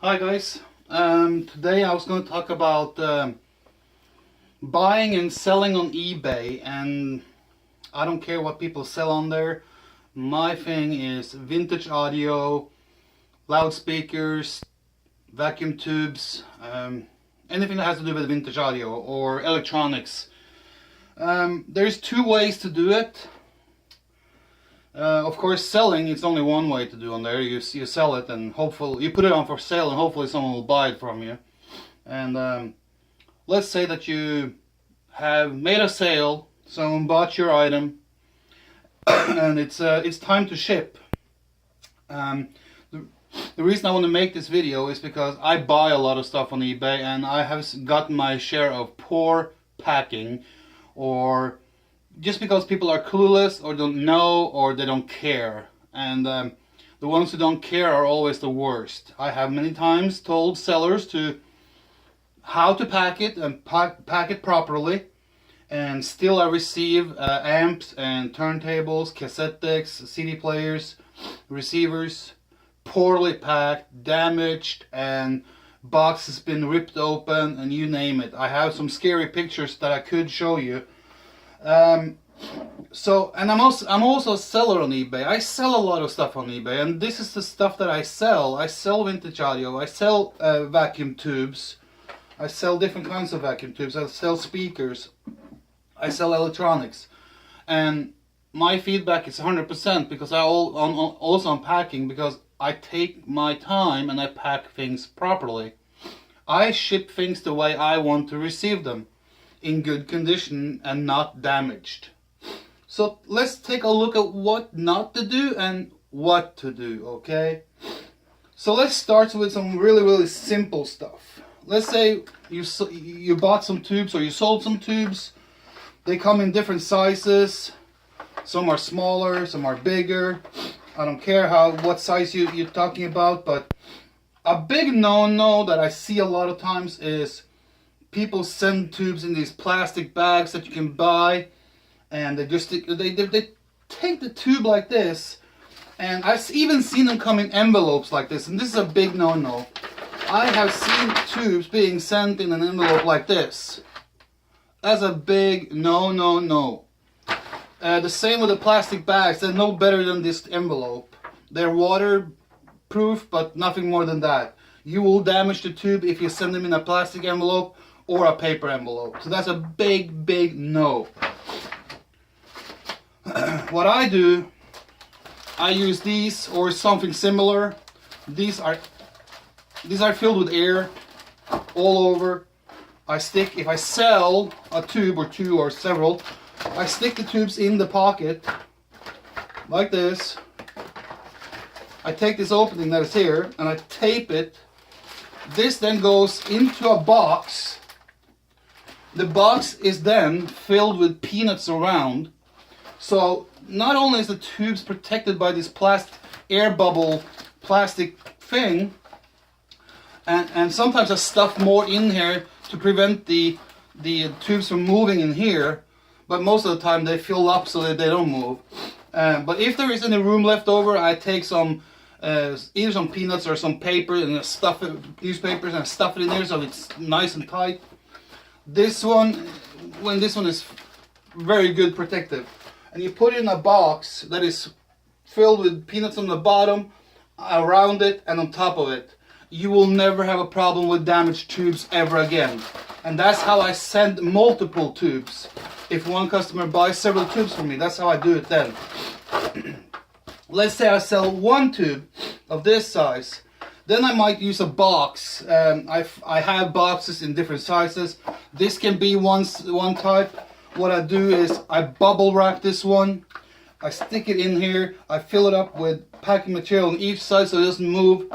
Hi guys, today I was going to talk about buying and selling on eBay, and I don't care what people sell on there. My thing is vintage audio, loudspeakers, vacuum tubes, anything that has to do with vintage audio or electronics. There's two ways to do it. Of course, selling, it's only one way to do on there. You sell it and hopefully you put it on for sale and hopefully someone will buy it from you. And let's say that you have made a sale, someone bought your item, and it's time to ship. The reason I want to make this video is because I buy a lot of stuff on eBay and I have gotten my share of poor packing, or just because people are clueless or don't know or they don't care. And the ones who don't care are always the worst. I have many times told sellers how to pack it and pack it properly, and still I receive amps and turntables, cassette decks, CD players, receivers, poorly packed, damaged, and boxes been ripped open, and you name it. I have some scary pictures that I could show you. And I'm also a seller on eBay. I sell a lot of stuff on eBay, and this is the stuff that I sell. I sell vintage audio, I sell vacuum tubes, I sell different kinds of vacuum tubes, I sell speakers, I sell electronics, and my feedback is 100% because also I'm packing, because I take my time and I pack things properly. I ship things the way I want to receive them, in good condition and not damaged. So let's take a look at what not to do and what to do, okay? So let's start with some really simple stuff. Let's say you bought some tubes or you sold some tubes. They come in different sizes. Some are smaller, some are bigger. I don't care what size you're talking about, but a big no-no that I see a lot of times is people send tubes in these plastic bags that you can buy, and they take the tube like this, and I've even seen them come in envelopes like this, and this is a big no-no. I have seen tubes being sent in an envelope like this. That's a big no. The same with the plastic bags. They're no better than this envelope. They're waterproof, but nothing more than that. You will damage the tube if you send them in a plastic envelope or a paper envelope. So that's a big no. What I do, I use these or something similar. These are filled with air all over. If I sell a tube or two or several, I stick the tubes in the pocket like this. I take this opening that is here and I tape it. This then goes into a box. The box is then filled with peanuts around. So not only is the tubes protected by this air bubble plastic thing, and sometimes I stuff more in here to prevent the tubes from moving in here, but most of the time they fill up so that they don't move. But if there is any room left over, I take some either some peanuts or some paper and newspapers, and I stuff it in there so it's nice and tight. This one is very good protective, and you put it in a box that is filled with peanuts on the bottom, around it, and on top of it. You will never have a problem with damaged tubes ever again. And that's how I send multiple tubes. If one customer buys several tubes from me, that's how I do it then. Let's say I sell one tube of this size. Then I might use a box. I have boxes in different sizes. This can be one type. What I do is I bubble wrap this one. I stick it in here. I fill it up with packing material on each side so it doesn't move.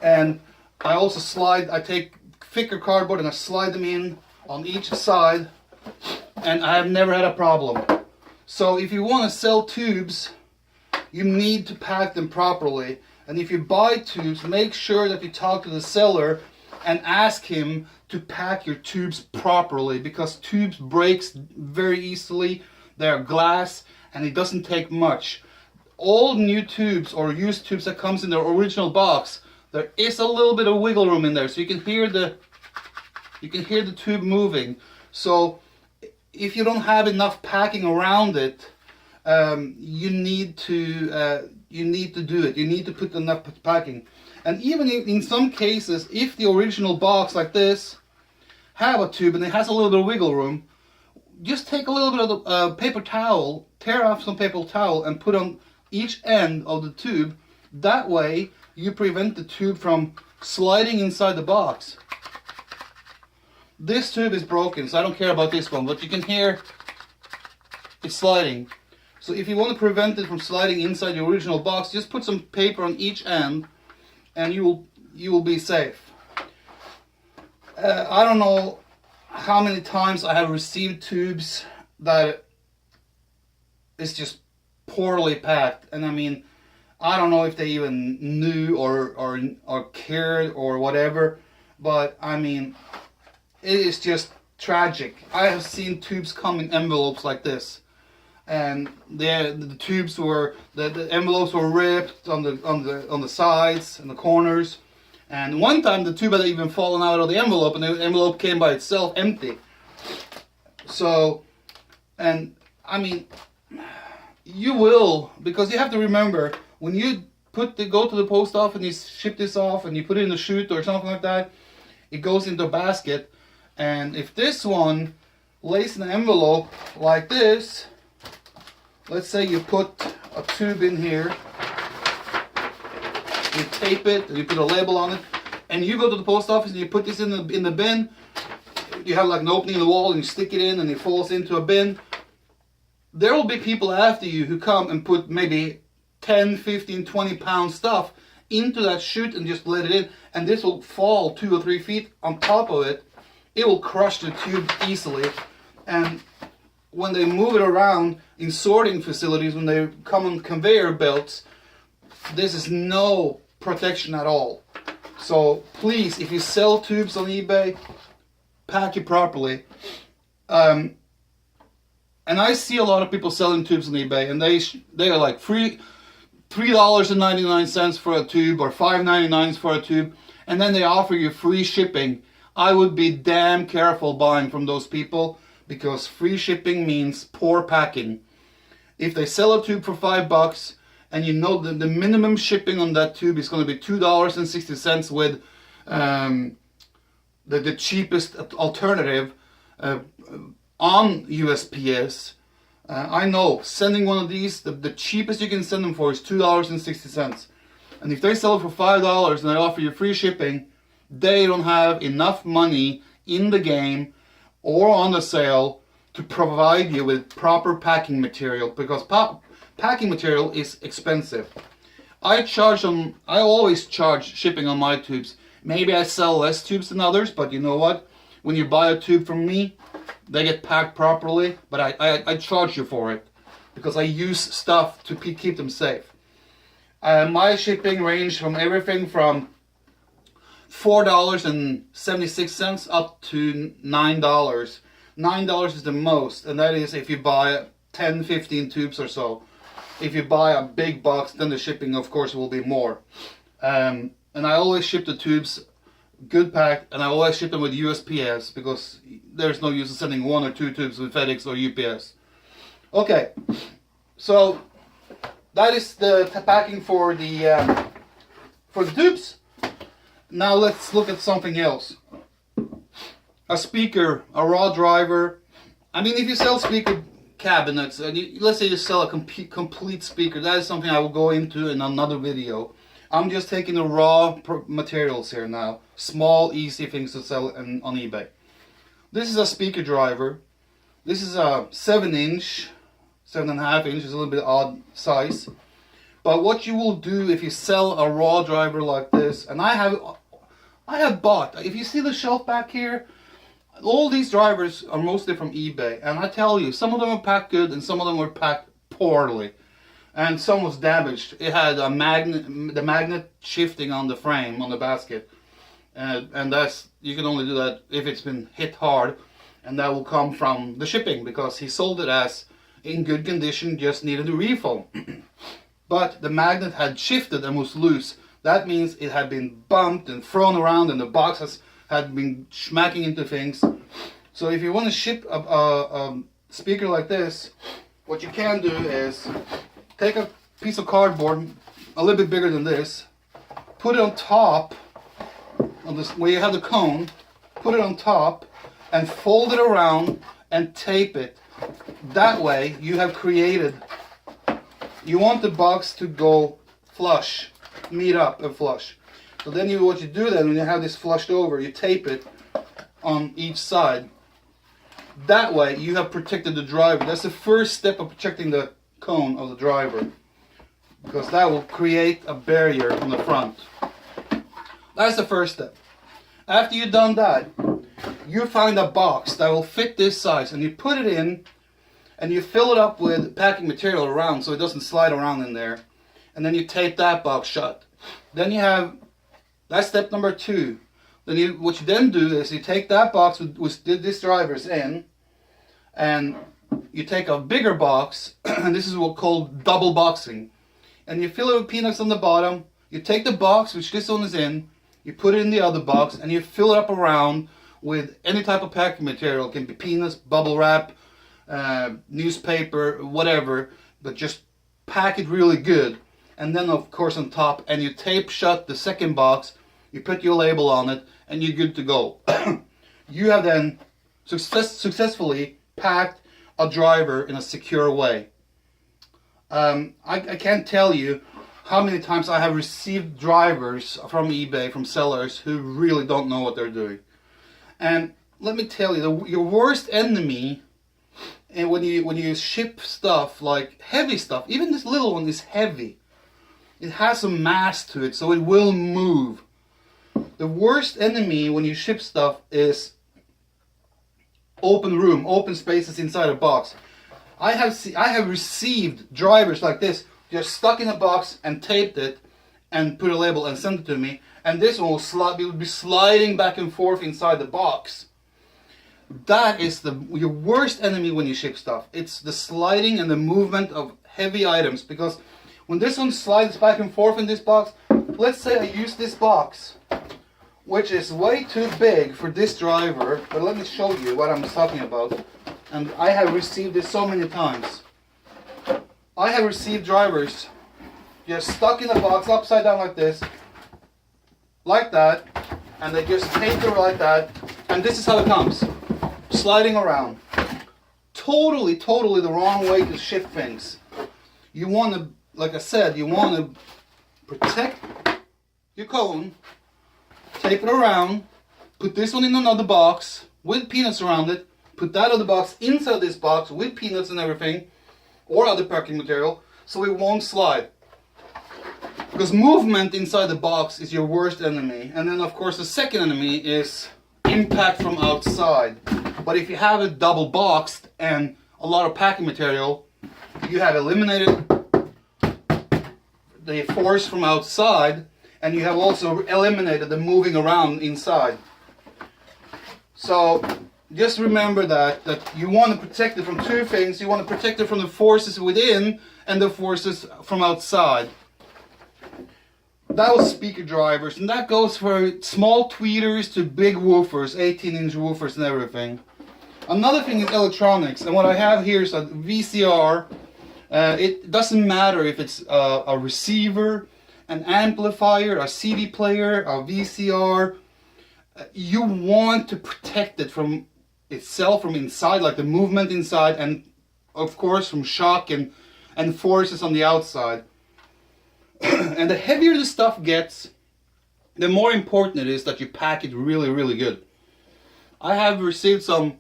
And I also I take thicker cardboard and I slide them in on each side. And I have never had a problem. So if you want to sell tubes, you need to pack them properly. And if you buy tubes, make sure that you talk to the seller and ask him to pack your tubes properly, because tubes breaks very easily. They're glass and it doesn't take much. All new tubes or used tubes that comes in their original box, there is a little bit of wiggle room in there, so you can hear the tube moving. So if you don't have enough packing around it, you need to do it. You need to put enough packing. And even in some cases, if the original box like this have a tube and it has a little bit of wiggle room, just take a little bit of the paper towel, tear off some paper towel and put on each end of the tube. That way you prevent the tube from sliding inside the box. This tube is broken, so I don't care about this one, but you can hear it sliding. So if you want to prevent it from sliding inside the original box, just put some paper on each end and you will be safe. I don't know how many times I have received tubes that is just poorly packed, and I mean, I don't know if they even knew or cared or whatever, but I mean, it is just tragic. I have seen tubes come in envelopes like this, and the tubes were the envelopes were ripped on the sides and the corners. And one time the tube had even fallen out of the envelope, and the envelope came by itself empty. So, and I mean, you will, because you have to remember, when you go to the post office and you ship this off and you put it in a chute or something like that, it goes into a basket. And if this one lays in an envelope like this, let's say you put a tube in here, you tape it, and you put a label on it, and you go to the post office and you put this in the bin. You have like an opening in the wall and you stick it in and it falls into a bin. There will be people after you who come and put maybe 10, 15, 20 pound stuff into that chute and just let it in, and this will fall 2 or 3 feet on top of it. It will crush the tube easily. And when they move it around in sorting facilities, when they come on conveyor belts, this is no protection at all. So please, if you sell tubes on eBay, pack it properly. And I see a lot of people selling tubes on eBay, and they are like $3.99 for a tube or $5.99 for a tube, and then they offer you free shipping. I would be damn careful buying from those people, because free shipping means poor packing. If they sell a tube for $5 and you know that the minimum shipping on that tube is going to be $2.60 with the cheapest alternative on USPS, I know sending one of these, the cheapest you can send them for is $2.60. And if they sell it for $5 and they offer you free shipping, they don't have enough money in the game or on the sale to provide you with proper packing material, because packing material is expensive. I always charge shipping on my tubes. Maybe I sell less tubes than others, but you know what? When you buy a tube from me, they get packed properly, but I charge you for it because I use stuff to keep them safe. My shipping range from everything from $4.76 up to $9. $9 is the most, and that is if you buy 10, 15 tubes or so. If you buy a big box, then the shipping, of course, will be more. And I always ship the tubes good packed, and I always ship them with USPS, because there's no use in sending 1 or 2 tubes with FedEx or UPS. Okay, so that is the packing for the tubes. Now let's look at something else. A speaker, a raw driver. I mean, if you sell speaker cabinets, and let's say you sell a complete speaker, that is something I will go into in another video. I'm just taking the raw materials here now. Small, easy things to sell on eBay. This is a speaker driver. This is a 7-inch, 7.5 inch, is a little bit odd size. But what you will do if you sell a raw driver like this, and I have bought, if you see the shelf back here, all these drivers are mostly from eBay, and I tell you, some of them are packed good and some of them were packed poorly, and some was damaged. It had a the magnet shifting on the frame, on the basket, and that's, you can only do that if it's been hit hard, and that will come from the shipping, because he sold it as in good condition, just needed a refill. But the magnet had shifted and was loose. that means it had been bumped and thrown around and the box had been smacking into things. So if you want to ship a speaker like this, what you can do is take a piece of cardboard a little bit bigger than this, put it on top of this, where you have the cone, put it on top and fold it around and tape it. That way you have created, you want the box to go flush, meet up and flush. So then what you do then, when you have this flushed over, you tape it on each side. That way you have protected the driver. That's the first step of protecting the cone of the driver, because that will create a barrier on the front. That's the first step. After you've done that, you find a box that will fit this size and you put it in and you fill it up with packing material around so it doesn't slide around in there. And then you tape that box shut. Then you have, that's step number 2. Then what you then do is you take that box with this driver's in, and you take a bigger box, and this is what's called double boxing. And you fill it with peanuts on the bottom. You take the box which this one is in, you put it in the other box, and you fill it up around with any type of packing material. It can be peanuts, bubble wrap, newspaper, whatever, but just pack it really good. And then of course on top, and you tape shut the second box, you put your label on it, and you're good to go. You have then successfully packed a driver in a secure way. I can't tell you how many times I have received drivers from eBay, from sellers who really don't know what they're doing. And let me tell you, your worst enemy, and when you ship stuff like heavy stuff, even this little one is heavy. It has some mass to it, so it will move. The worst enemy when you ship stuff is open room, open spaces inside a box. I have received drivers like this, just stuck in a box and taped it and put a label and sent it to me, and this one will be sliding back and forth inside the box. That is your worst enemy when you ship stuff. It's the sliding and the movement of heavy items, because when this one slides back and forth in this box, let's say I use this box, which is way too big for this driver, but let me show you what I'm talking about. And I have received this so many times. I have received drivers just stuck in a box upside down like that, and they just tape it like that, and this is how it comes, sliding around. Totally the wrong way to ship things. You want to, like I said, you want to protect your cone, tape it around, put this one in another box with peanuts around it, put that other box inside this box with peanuts and everything, or other packing material, so it won't slide. Because movement inside the box is your worst enemy. And then of course the second enemy is impact from outside. But if you have it double boxed and a lot of packing material, you have eliminated the force from outside, and you have also eliminated the moving around inside. So just remember that you want to protect it from two things. You want to protect it from the forces within and the forces from outside. That was speaker drivers, and that goes for small tweeters to big woofers, 18-inch woofers and everything. Another thing is electronics, and what I have here is a VCR. It doesn't matter if it's a receiver, an amplifier, a CD player, a VCR. You want to protect it from itself, from inside, like the movement inside, and of course from shock and forces on the outside. And the heavier the stuff gets, the more important it is that you pack it really good. I have received some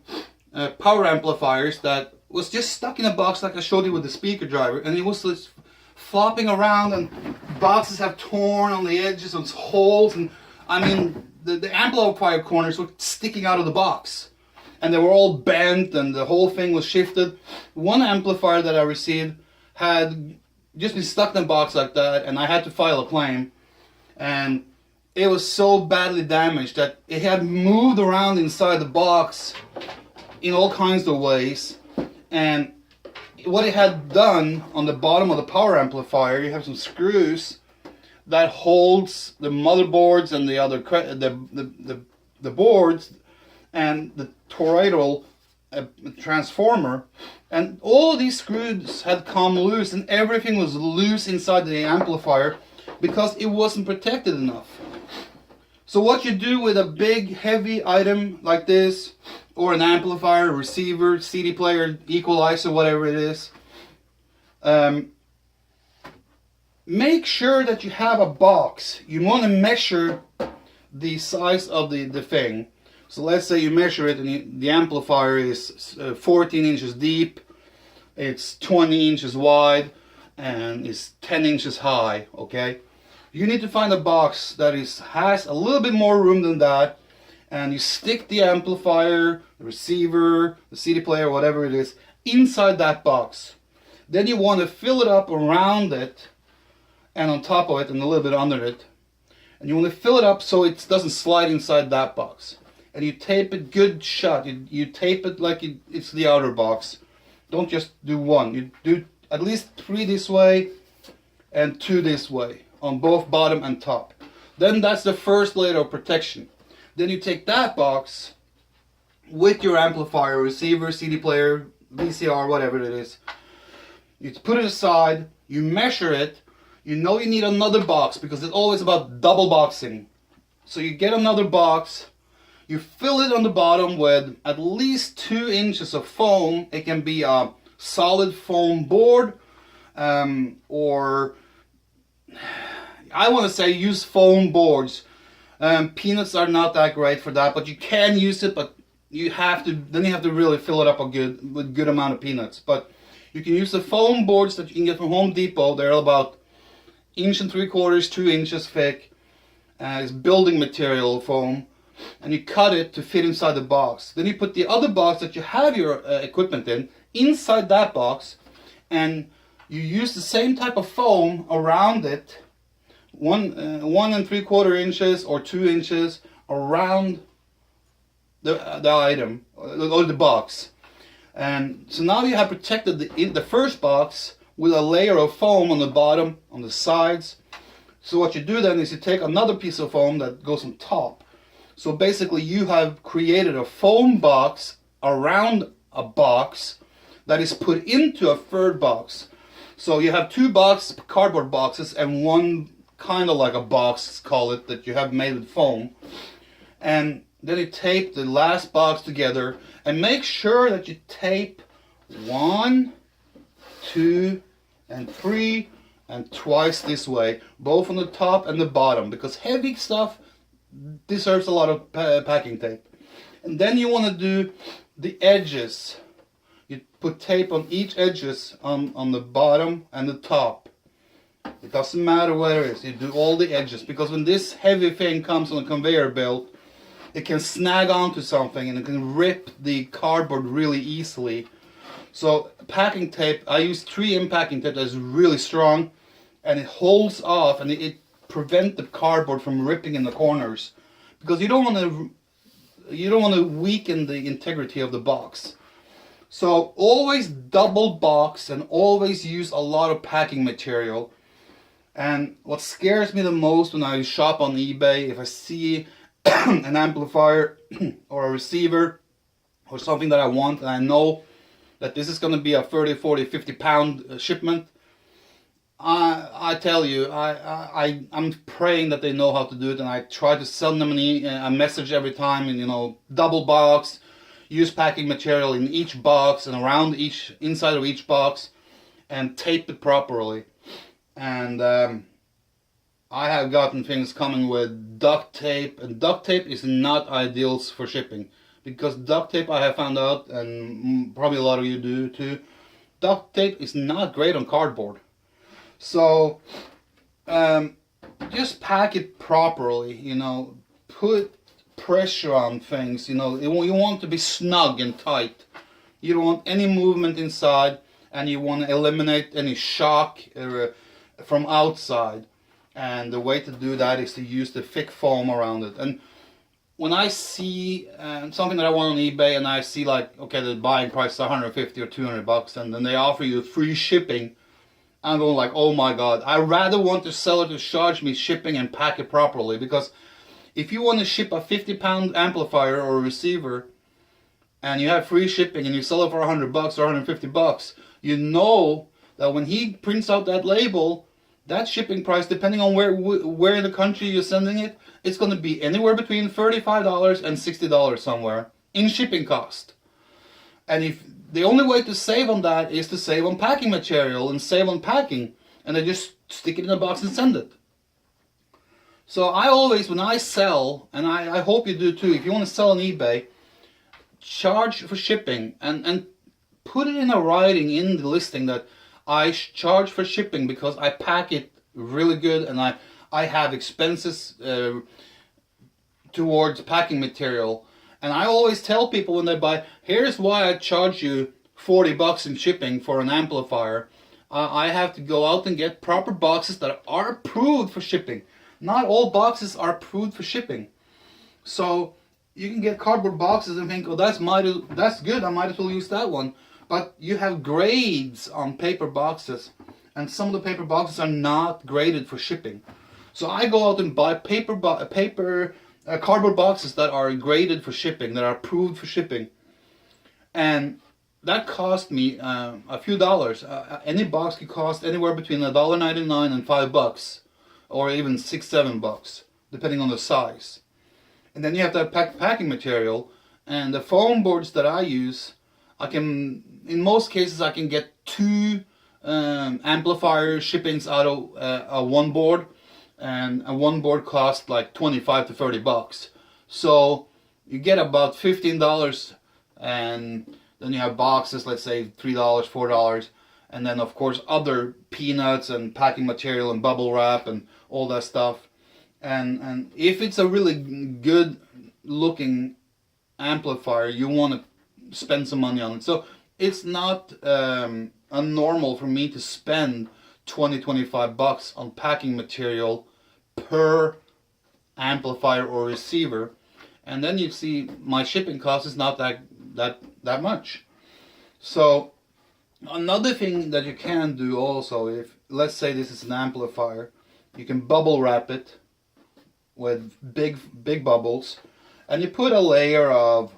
power amplifiers that was just stuck in a box like I showed you with the speaker driver, and it was just flopping around, and boxes have torn on the edges and holes, and I mean the amplifier corners were sticking out of the box, and they were all bent, and the whole thing was shifted. One amplifier that I received had just been stuck in a box like that, and I had to file a claim, and it was so badly damaged that it had moved around inside the box in all kinds of ways. And what it had done on the bottom of the power amplifier, you have some screws that holds the motherboards and the other the boards and the toroidal transformer, and all these screws had come loose and everything was loose inside the amplifier because it wasn't protected enough. So what you do with a big heavy item like this, or an amplifier, receiver, CD player, equalizer, whatever it is, make sure that you have a box. You want to measure the size of the thing. So let's say you measure it and the amplifier is 14 inches deep, it's 20 inches wide, and it's 10 inches high, okay? You need to find a box that has a little bit more room than that, and you stick the amplifier, the receiver, the CD player, whatever it is, inside that box. Then you want to fill it up around it, and on top of it, and a little bit under it. And you want to fill it up so it doesn't slide inside that box. And you tape it good shut. You tape it like it's the outer box. Don't just do one. You do at least 3 this way and 2 this way on both bottom and top. Then that's the first layer of protection. Then you take that box with your amplifier, receiver, CD player, VCR, whatever it is. You put it aside, you measure it. You know you need another box because it's always about double boxing. So you get another box, you fill it on the bottom with at least 2 inches of foam. It can be a solid foam board, or I want to say use foam boards. Peanuts are not that great for that, but you can use it, but you have to really fill it up with good amount of peanuts. But you can use the foam boards that you can get from Home Depot. They're about 1 3/4, 2 inches thick. It's building material foam, and you cut it to fit inside the box. Then you put the other box that you have your equipment in inside that box, and you use the same type of foam around it, 1 3/4 inches or 2 inches around the item or the box. And so now you have protected the first box with a layer of foam on the bottom, on the sides. So what you do then is you take another piece of foam that goes on top. So basically you have created a foam box around a box that is put into a third box. So you have 2 cardboard boxes and one kind of like a box, call it, that you have made with foam. And then you tape the last box together and make sure that you tape 1, 2, and 3, and twice this way, both on the top and the bottom, because heavy stuff deserves a lot of packing tape. And then you want to do the edges. You put tape on each edges on the bottom and the top. It doesn't matter where it is, you do all the edges, because when this heavy thing comes on a conveyor belt, it can snag onto something and it can rip the cardboard really easily. So packing tape, I use 3M packing tape that's really strong, and it holds off and it prevents the cardboard from ripping in the corners, because you don't want to weaken the integrity of the box. So always double box and always use a lot of packing material. And what scares me the most when I shop on eBay, if I see an amplifier or a receiver or something that I want, and I know that this is going to be a 30, 40, 50 pound shipment, I tell you, I'm praying that they know how to do it, and I try to send them a message every time, and double box, use packing material in each box and around inside of each box, and tape it properly. And I have gotten things coming with duct tape, and duct tape is not ideal for shipping, because duct tape, I have found out, and probably a lot of you do too, duct tape is not great on cardboard. So just pack it properly, put pressure on things, you want it to be snug and tight. You don't want any movement inside, and you want to eliminate any shock from outside. And the way to do that is to use the thick foam around it. And when I see something that I want on eBay, and I see like, okay, the buying price is $150 or $200, and then they offer you free shipping, I'm going like, oh my God, I rather want the seller to charge me shipping and pack it properly, because if you want to ship a 50-pound amplifier or receiver and you have free shipping and you sell it for $100 or $150, you know that when he prints out that label, that shipping price, depending on where in the country you're sending it, it's going to be anywhere between $35 and $60 somewhere in shipping cost. And if the only way to save on that is to save on packing material and save on packing, and then just stick it in a box and send it. So I always, when I sell, and I hope you do too, if you want to sell on eBay, charge for shipping and put it in a writing in the listing that I charge for shipping because I pack it really good and I have expenses towards packing material. And I always tell people when they buy, here's why I charge you $40 in shipping for an amplifier. I have to go out and get proper boxes that are approved for shipping. Not all boxes are approved for shipping. So you can get cardboard boxes and think, oh, that's good, I might as well use that one. But you have grades on paper boxes, and some of the paper boxes are not graded for shipping. So I go out and buy cardboard boxes that are graded for shipping, that are approved for shipping. And that cost me a few dollars. Any box could cost anywhere between $1.99 and $5, or even $6-7, depending on the size. And then you have to have packing material, and the foam boards that I use, in most cases I can get 2 amplifier shippings out of one board, and a one board costs like $25 to $30. So you get about $15, and then you have boxes, let's say $3, $4, and then of course other peanuts and packing material and bubble wrap and all that stuff. And if it's a really good looking amplifier, you want to spend some money on it. So it's not unnormal for me to spend $20-25 on packing material per amplifier or receiver, and then you see my shipping cost is not that much. So another thing that you can do also, if let's say this is an amplifier, you can bubble wrap it with big bubbles, and you put a layer of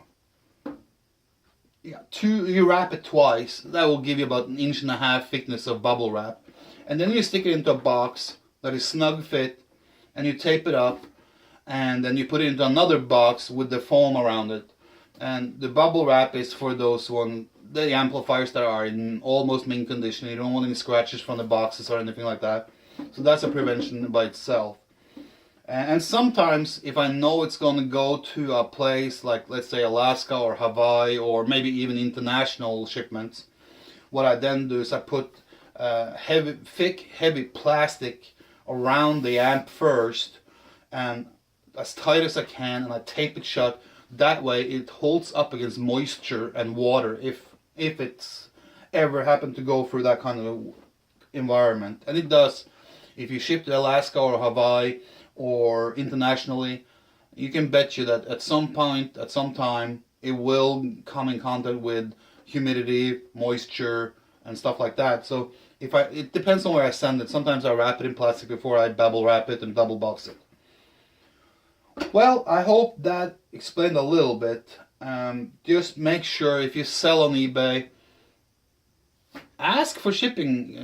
you wrap it twice. That will give you about 1.5 inches thickness of bubble wrap, and then you stick it into a box that is snug fit, and you tape it up, and then you put it into another box with the foam around it. And the bubble wrap is for the amplifiers that are in almost mint condition. You don't want any scratches from the boxes or anything like that. So that's a prevention by itself. And sometimes, if I know it's going to go to a place like, let's say, Alaska or Hawaii, or maybe even international shipments, what I then do is I put thick, heavy plastic around the amp first, and as tight as I can, and I tape it shut. That way it holds up against moisture and water if it's ever happened to go through that kind of environment. And it does. If you ship to Alaska or Hawaii or internationally, you can bet you that at some point, at some time, it will come in contact with humidity, moisture, and stuff like that. So it depends on where I send it. Sometimes I wrap it in plastic before I bubble wrap it and double box it. Well, I hope that explained a little bit. Just make sure if you sell on eBay, ask for shipping.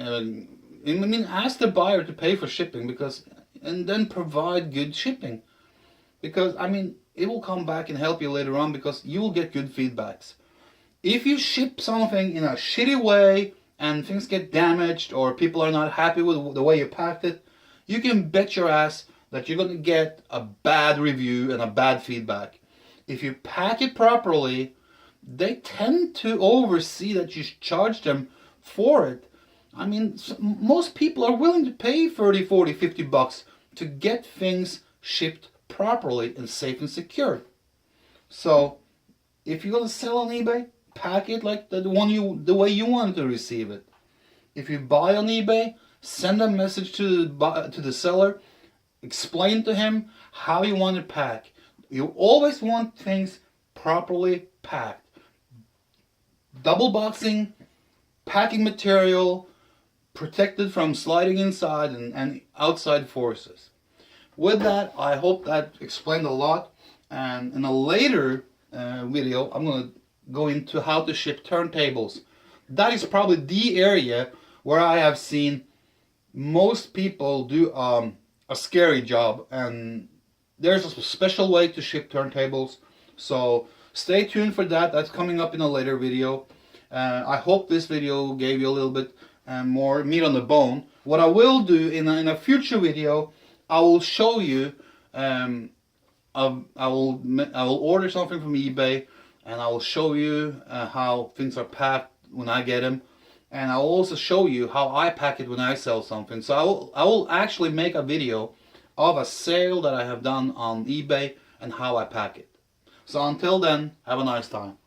Ask the buyer to pay for shipping, and then provide good shipping. Because, it will come back and help you later on, because you will get good feedbacks. If you ship something in a shitty way and things get damaged, or people are not happy with the way you packed it, you can bet your ass that you're going to get a bad review and a bad feedback. If you pack it properly, they tend to oversee that you charge them for it. Most people are willing to pay $30, $40, $50 to get things shipped properly and safe and secure. So, if you're going to sell on eBay, pack it like the way you want to receive it. If you buy on eBay, send a message to the seller. Explain to him how you want it packed. You always want things properly packed. Double boxing, packing material, protected from sliding inside and outside forces. With that, I hope that explained a lot, and in a later video I'm going to go into how to ship turntables. That is probably the area where I have seen most people do a scary job, and there's a special way to ship turntables, so stay tuned for that. That's coming up in a later video. I hope this video gave you a little bit more meat on the bone. What I will do in a future video, I will show you, I will order something from eBay, and I will show you how things are packed when I get them, and I will also show you how I pack it when I sell something. So I will actually make a video of a sale that I have done on eBay and how I pack it. So until then, have a nice time.